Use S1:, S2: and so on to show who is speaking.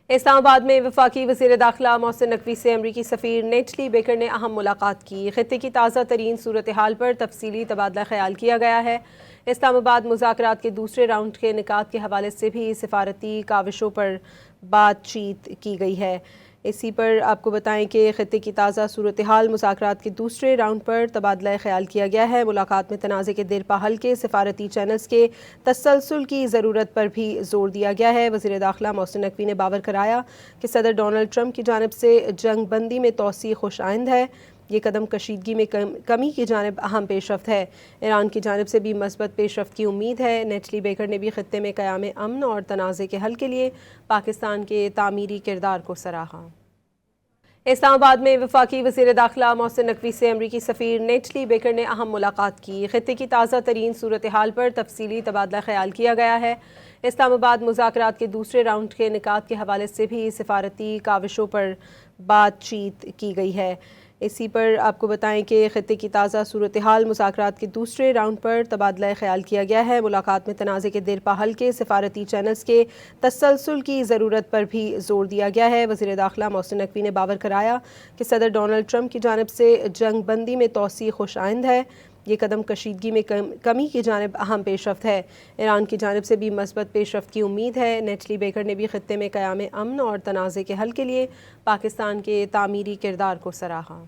S1: اسلام آباد میں وفاقی وزیر داخلہ محسن نقوی سے امریکی سفیر نیٹلی بیکر نے اہم ملاقات کی۔ خطے کی تازہ ترین صورتحال پر تفصیلی تبادلہ خیال کیا گیا ہے۔ اسلام آباد مذاکرات کے دوسرے راؤنڈ کے انعقاد کے حوالے سے بھی سفارتی کاوشوں پر بات چیت کی گئی ہے۔ اسی پر آپ کو بتائیں کہ خطے کی تازہ صورتحال مذاکرات کے دوسرے راؤنڈ پر تبادلہ خیال کیا گیا ہے۔ ملاقات میں تنازع کے دیرپا حل کے سفارتی چینلز کے تسلسل کی ضرورت پر بھی زور دیا گیا ہے۔ وزیر داخلہ محسن نقوی نے باور کرایا کہ صدر ڈونلڈ ٹرمپ کی جانب سے جنگ بندی میں توسیع خوش آئند ہے۔ یہ قدم کشیدگی میں کمی کی جانب اہم پیش رفت ہے۔ ایران کی جانب سے بھی مثبت پیش رفت کی امید ہے۔ نیٹلی بیکر نے بھی خطے میں قیام امن اور تنازع کے حل کے لیے پاکستان کے تعمیری کردار کو سراہا۔ اسلام آباد میں وفاقی وزیر داخلہ محسن نقوی سے امریکی سفیر نیٹلی بیکر نے اہم ملاقات کی۔ خطے کی تازہ ترین صورتحال پر تفصیلی تبادلہ خیال کیا گیا ہے۔ اسلام آباد مذاکرات کے دوسرے راؤنڈ کے انعقاد کے حوالے سے بھی سفارتی کاوشوں پر بات چیت کی گئی ہے۔ اسی پر آپ کو بتائیں کہ خطے کی تازہ صورتحال مذاکرات کے دوسرے راؤنڈ پر تبادلہ خیال کیا گیا ہے۔ ملاقات میں تنازع کے دیرپا حل کے سفارتی چینلز کے تسلسل کی ضرورت پر بھی زور دیا گیا ہے۔ وزیر داخلہ محسن نقوی نے باور کرایا کہ صدر ڈونلڈ ٹرمپ کی جانب سے جنگ بندی میں توسیع خوش آئند ہے۔ یہ قدم کشیدگی میں کمی کی جانب اہم پیش رفت ہے۔ ایران کی جانب سے بھی مثبت پیش رفت کی امید ہے۔ نیٹلی بیکر نے بھی خطے میں قیام امن اور تنازع کے حل کے لیے پاکستان کے تعمیری کردار کو سراہا۔